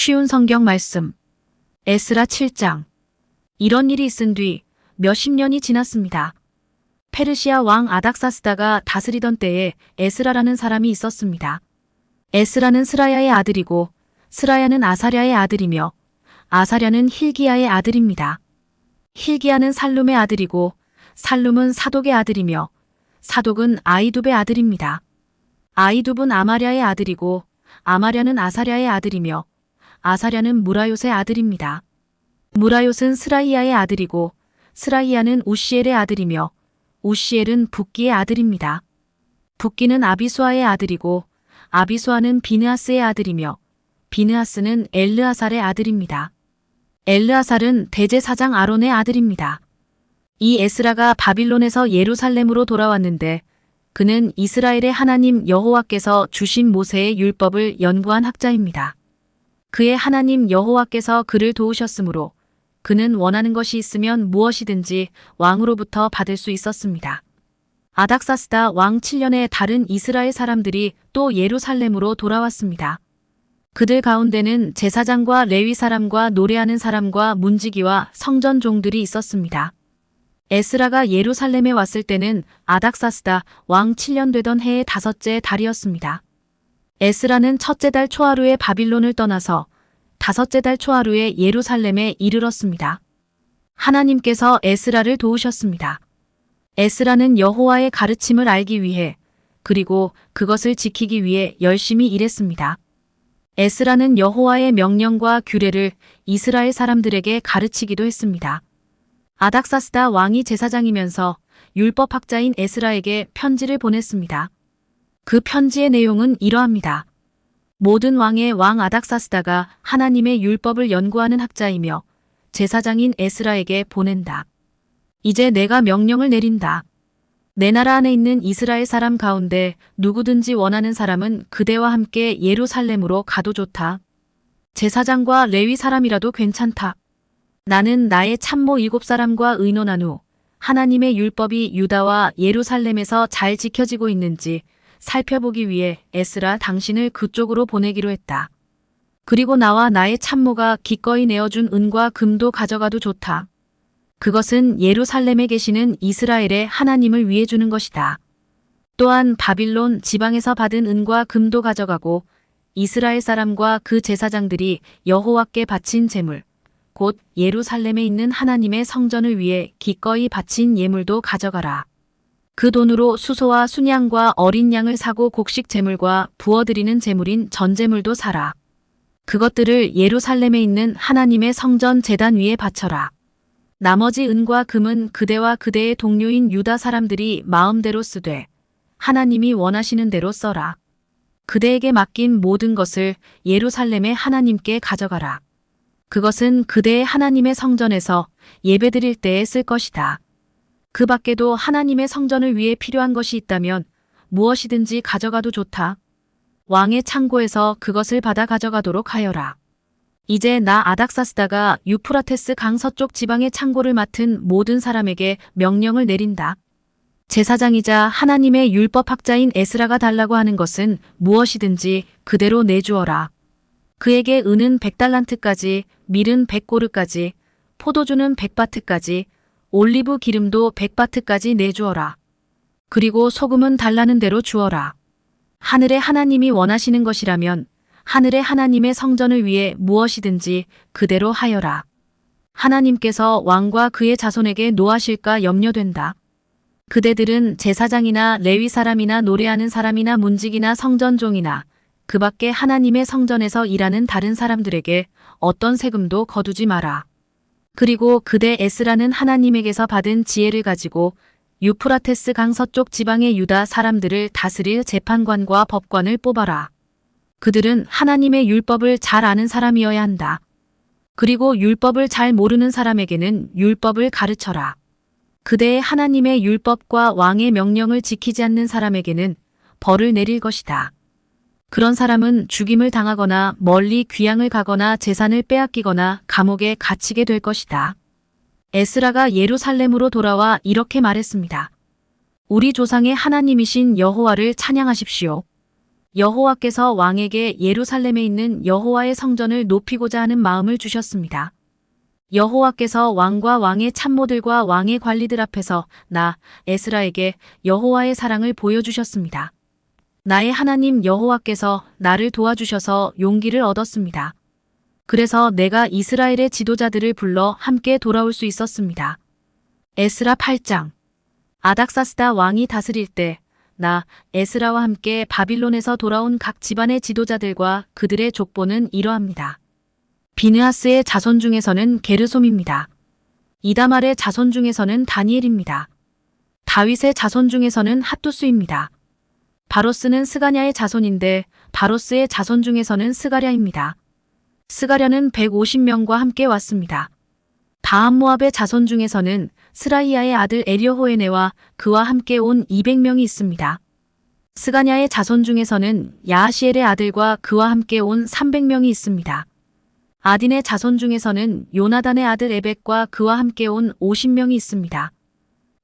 쉬운 성경 말씀. 에스라 7장. 이런 일이 있은 뒤 몇십 년이 지났습니다. 페르시아 왕 아닥사스다가 다스리던 때에 에스라라는 사람이 있었습니다. 에스라는 스라야의 아들이고 스라야는 아사랴의 아들이며 아사랴는 힐기야의 아들입니다. 힐기야는 살룸의 아들이고 살룸은 사독의 아들이며 사독은 아이둡의 아들입니다. 아이둡은 아마랴의 아들이고 아마랴는 아사랴의 아들이며 아사랴는 무라요의 아들입니다. 무라요는 스라이야의 아들이고 스라이야는 우시엘의 아들이며 우시엘은 붓기의 아들입니다. 붓기는 아비수아의 아들이고 아비수아는 비느하스의 아들이며 비느하스는 엘르아살의 아들입니다. 엘르아살은 대제사장 아론의 아들입니다. 이 에스라가 바빌론에서 예루살렘으로 돌아왔는데 그는 이스라엘의 하나님 여호와께서 주신 모세의 율법을 연구한 학자입니다. 그의 하나님 여호와께서 그를 도우셨으므로 그는 원하는 것이 있으면 무엇이든지 왕으로부터 받을 수 있었습니다. 아닥사스다 왕 7년에 다른 이스라엘 사람들이 또 예루살렘으로 돌아왔습니다. 그들 가운데는 제사장과 레위 사람과 노래하는 사람과 문지기와 성전 종들이 있었습니다. 에스라가 예루살렘에 왔을 때는 아닥사스다 왕 7년 되던 해의 5째 달이었습니다. 에스라는 첫째 달 초하루에 바빌론을 떠나서 5째 달 초하루에 예루살렘에 이르렀습니다. 하나님께서 에스라를 도우셨습니다. 에스라는 여호와의 가르침을 알기 위해 그리고 그것을 지키기 위해 열심히 일했습니다. 에스라는 여호와의 명령과 규례를 이스라엘 사람들에게 가르치기도 했습니다. 아닥사스다 왕이 제사장이면서 율법학자인 에스라에게 편지를 보냈습니다. 그 편지의 내용은 이러합니다. 모든 왕의 왕 아닥사스다가 하나님의 율법을 연구하는 학자이며 제사장인 에스라에게 보낸다. 이제 내가 명령을 내린다. 내 나라 안에 있는 이스라엘 사람 가운데 누구든지 원하는 사람은 그대와 함께 예루살렘으로 가도 좋다. 제사장과 레위 사람이라도 괜찮다. 나는 나의 참모 7사람과 의논한 후 하나님의 율법이 유다와 예루살렘에서 잘 지켜지고 있는지 살펴보기 위해 에스라 당신을 그쪽으로 보내기로 했다. 그리고 나와 나의 참모가 기꺼이 내어준 은과 금도 가져가도 좋다. 그것은 예루살렘에 계시는 이스라엘의 하나님을 위해 주는 것이다. 또한 바빌론 지방에서 받은 은과 금도 가져가고 이스라엘 사람과 그 제사장들이 여호와께 바친 제물, 곧 예루살렘에 있는 하나님의 성전을 위해 기꺼이 바친 예물도 가져가라. 그 돈으로 수소와 순양과 어린 양을 사고 곡식 제물과 부어드리는 제물인 전제물도 사라. 그것들을 예루살렘에 있는 하나님의 성전 제단 위에 바쳐라. 나머지 은과 금은 그대와 그대의 동료인 유다 사람들이 마음대로 쓰되 하나님이 원하시는 대로 써라. 그대에게 맡긴 모든 것을 예루살렘의 하나님께 가져가라. 그것은 그대의 하나님의 성전에서 예배드릴 때에 쓸 것이다. 그 밖에도 하나님의 성전을 위해 필요한 것이 있다면 무엇이든지 가져가도 좋다. 왕의 창고에서 그것을 받아 가져가도록 하여라. 이제 나 아닥사스다가 유프라테스 강 서쪽 지방의 창고를 맡은 모든 사람에게 명령을 내린다. 제사장이자 하나님의 율법학자인 에스라가 달라고 하는 것은 무엇이든지 그대로 내주어라. 그에게 은은 100달란트까지, 밀은 100고르까지, 포도주는 100바트까지, 올리브 기름도 100바트까지 내주어라. 그리고 소금은 달라는 대로 주어라. 하늘의 하나님이 원하시는 것이라면 하늘의 하나님의 성전을 위해 무엇이든지 그대로 하여라. 하나님께서 왕과 그의 자손에게 노하실까 염려된다. 그대들은 제사장이나 레위 사람이나 노래하는 사람이나 문지기나 성전종이나 그 밖에 하나님의 성전에서 일하는 다른 사람들에게 어떤 세금도 거두지 마라. 그리고 그대 에스라는 하나님에게서 받은 지혜를 가지고 유프라테스 강 서쪽 지방의 유다 사람들을 다스릴 재판관과 법관을 뽑아라. 그들은 하나님의 율법을 잘 아는 사람이어야 한다. 그리고 율법을 잘 모르는 사람에게는 율법을 가르쳐라. 그대의 하나님의 율법과 왕의 명령을 지키지 않는 사람에게는 벌을 내릴 것이다. 그런 사람은 죽임을 당하거나 멀리 귀양을 가거나 재산을 빼앗기거나 감옥에 갇히게 될 것이다. 에스라가 예루살렘으로 돌아와 이렇게 말했습니다. 우리 조상의 하나님이신 여호와를 찬양하십시오. 여호와께서 왕에게 예루살렘에 있는 여호와의 성전을 높이고자 하는 마음을 주셨습니다. 여호와께서 왕과 왕의 참모들과 왕의 관리들 앞에서 나 에스라에게 여호와의 사랑을 보여주셨습니다. 나의 하나님 여호와께서 나를 도와주셔서 용기를 얻었습니다. 그래서 내가 이스라엘의 지도자들을 불러 함께 돌아올 수 있었습니다. 에스라 8장. 아닥사스다 왕이 다스릴 때 나 에스라와 함께 바빌론에서 돌아온 각 집안의 지도자들과 그들의 족보는 이러합니다. 비느하스의 자손 중에서는 게르솜입니다. 이다말의 자손 중에서는 다니엘입니다. 다윗의 자손 중에서는 핫두스입니다. 바로스는 스가냐의 자손인데 바로스의 자손 중에서는 스가랴입니다. 스가랴는 150명과 함께 왔습니다. 다음 모압의 자손 중에서는 스라이야의 아들 에리호에네와 그와 함께 온 200명이 있습니다. 스가냐의 자손 중에서는 야하시엘의 아들과 그와 함께 온 300명이 있습니다. 아딘의 자손 중에서는 요나단의 아들 에벡과 그와 함께 온 50명이 있습니다.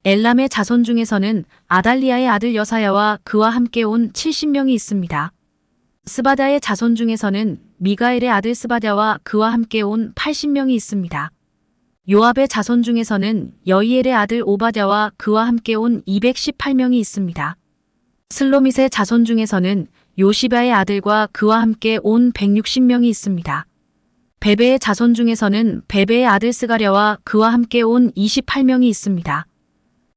엘람의 자손 중에서는 아달리아의 아들 여사야와 그와 함께 온 70명이 있습니다. 스바다의 자손 중에서는 미가엘의 아들 스바랴와 그와 함께 온 80명이 있습니다. 요압의 자손 중에서는 여이엘의 아들 오바댜와 그와 함께 온 218명이 있습니다. 슬로밋의 자손 중에서는 요시바의 아들과 그와 함께 온 160명이 있습니다. 베베의 자손 중에서는 베베의 아들 스가랴와 그와 함께 온 28명이 있습니다.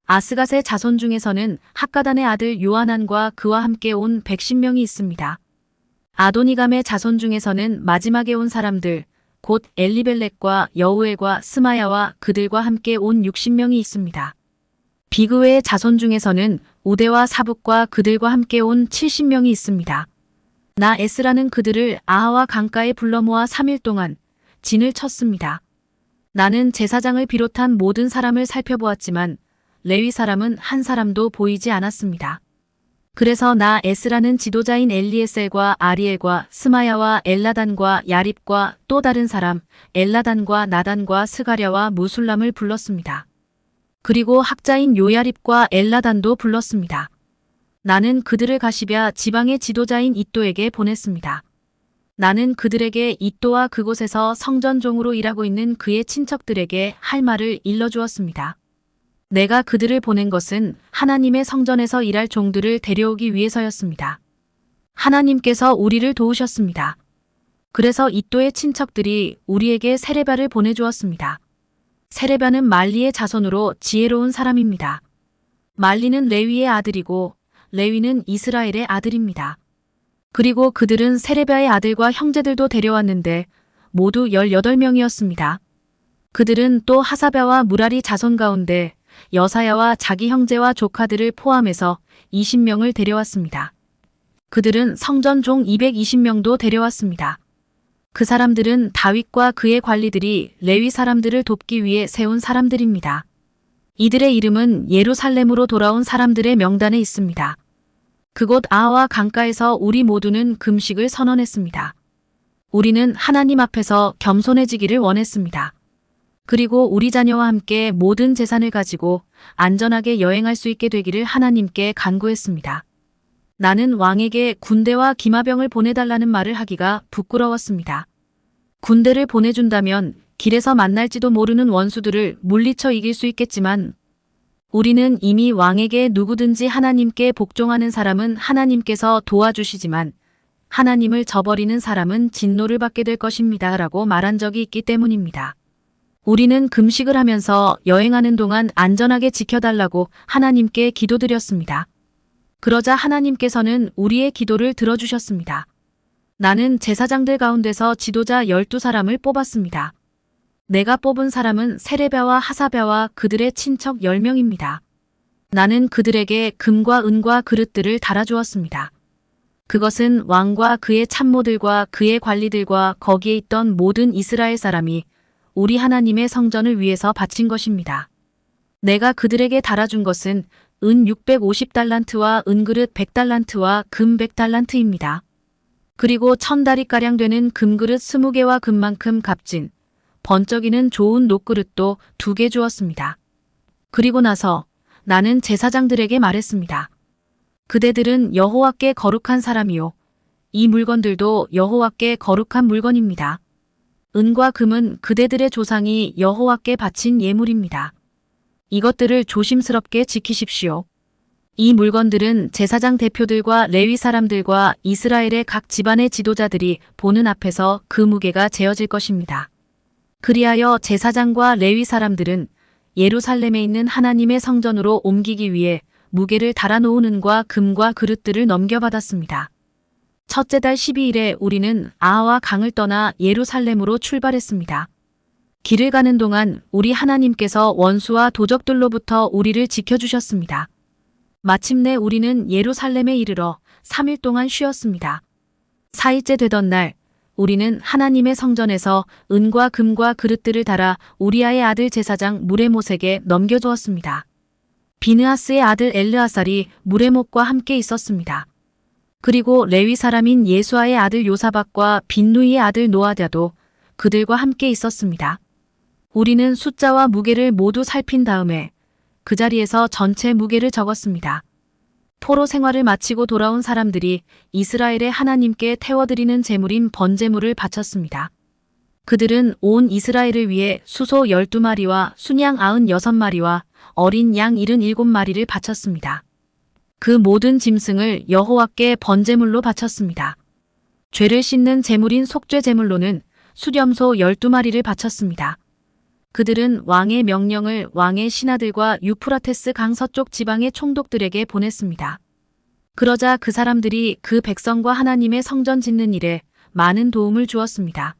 아스갓의 자손 중에서는 학가단의 아들 요하난과 그와 함께 온 110명이 있습니다. 아도니감의 자손 중에서는 마지막에 온 사람들, 곧 엘리벨렉과 여우엘과 스마야와 그들과 함께 온 60명이 있습니다. 비그웨의 자손 중에서는 우데와 사북과 그들과 함께 온 70명이 있습니다. 나 에스라는 그들을 아하와 강가에 불러 모아 3일 동안 진을 쳤습니다. 나는 제사장을 비롯한 모든 사람을 살펴보았지만 레위 사람은 한 사람도 보이지 않았습니다. 그래서 나 에스라는 지도자인 엘리에셀과 아리엘과 스마야와 엘라단과 야립과 또 다른 사람 엘라단과 나단과 스가랴와 무술람을 불렀습니다. 그리고 학자인 요야립과 엘라단도 불렀습니다. 나는 그들을 가시뱏 지방의 지도자인 이또에게 보냈습니다. 나는 그들에게 이또와 그곳에서 성전종으로 일하고 있는 그의 친척들에게 할 말을 일러주었습니다. 내가 그들을 보낸 것은 하나님의 성전에서 일할 종들을 데려오기 위해서였습니다. 하나님께서 우리를 도우셨습니다. 그래서 이또의 친척들이 우리에게 세레바를 보내주었습니다. 세레바는 말리의 자손으로 지혜로운 사람입니다. 말리는 레위의 아들이고 레위는 이스라엘의 아들입니다. 그리고 그들은 세레바의 아들과 형제들도 데려왔는데 모두 18명이었습니다. 그들은 또 하사랴와 무라리 자손 가운데 여사야와 자기 형제와 조카들을 포함해서 20명을 데려왔습니다. 그들은 성전 종 220명도 데려왔습니다. 그 사람들은 다윗과 그의 관리들이 레위 사람들을 돕기 위해 세운 사람들입니다. 이들의 이름은 예루살렘으로 돌아온 사람들의 명단에 있습니다. 그곳 아하와 강가에서 우리 모두는 금식을 선언했습니다. 우리는 하나님 앞에서 겸손해지기를 원했습니다. 그리고 우리 자녀와 함께 모든 재산을 가지고 안전하게 여행할 수 있게 되기를 하나님께 간구했습니다. 나는 왕에게 군대와 기마병을 보내달라는 말을 하기가 부끄러웠습니다. 군대를 보내준다면 길에서 만날지도 모르는 원수들을 물리쳐 이길 수 있겠지만 우리는 이미 왕에게 누구든지 하나님께 복종하는 사람은 하나님께서 도와주시지만 하나님을 저버리는 사람은 진노를 받게 될 것입니다. 라고 말한 적이 있기 때문입니다. 우리는 금식을 하면서 여행하는 동안 안전하게 지켜달라고 하나님께 기도드렸습니다. 그러자 하나님께서는 우리의 기도를 들어주셨습니다. 나는 제사장들 가운데서 지도자 12사람을 뽑았습니다. 내가 뽑은 사람은 세레바와 하사랴와 그들의 친척 10명입니다. 나는 그들에게 금과 은과 그릇들을 달아주었습니다. 그것은 왕과 그의 참모들과 그의 관리들과 거기에 있던 모든 이스라엘 사람이 우리 하나님의 성전을 위해서 바친 것입니다. 내가 그들에게 달아준 것은 은 650달란트와 은그릇 100달란트와 금 100달란트입니다. 그리고 1000다리가량 되는 금그릇 20개와 금만큼 값진 번쩍이는 좋은 녹그릇도 2개 주었습니다. 그리고 나서 나는 제사장들에게 말했습니다. 그대들은 여호와께 거룩한 사람이요 이 물건들도 여호와께 거룩한 물건입니다. 은과 금은 그대들의 조상이 여호와께 바친 예물입니다. 이것들을 조심스럽게 지키십시오. 이 물건들은 제사장 대표들과 레위 사람들과 이스라엘의 각 집안의 지도자들이 보는 앞에서 그 무게가 재어질 것입니다. 그리하여 제사장과 레위 사람들은 예루살렘에 있는 하나님의 성전으로 옮기기 위해 무게를 달아놓은 은과 금과 그릇들을 넘겨받았습니다. 첫째 달 12일에 우리는 아하와 강을 떠나 예루살렘으로 출발했습니다. 길을 가는 동안 우리 하나님께서 원수와 도적들로부터 우리를 지켜주셨습니다. 마침내 우리는 예루살렘에 이르러 3일 동안 쉬었습니다. 4일째 되던 날 우리는 하나님의 성전에서 은과 금과 그릇들을 달아 우리아의 아들 제사장 무레못에게 넘겨주었습니다. 비느하스의 아들 엘르아살이 무레못과 함께 있었습니다. 그리고 레위 사람인 예수아의 아들 요사박과 빈누이의 아들 노아랴도 그들과 함께 있었습니다. 우리는 숫자와 무게를 모두 살핀 다음에 그 자리에서 전체 무게를 적었습니다. 포로 생활을 마치고 돌아온 사람들이 이스라엘의 하나님께 태워드리는 제물인 번제물을 바쳤습니다. 그들은 온 이스라엘을 위해 수소 12마리와 순양 96마리와 어린 양 77마리를 바쳤습니다. 그 모든 짐승을 여호와께 번제물로 바쳤습니다. 죄를 씻는 제물인 속죄 제물로는 수렴소 12마리를 바쳤습니다. 그들은 왕의 명령을 왕의 신하들과 유프라테스 강 서쪽 지방의 총독들에게 보냈습니다. 그러자 그 사람들이 그 백성과 하나님의 성전 짓는 일에 많은 도움을 주었습니다.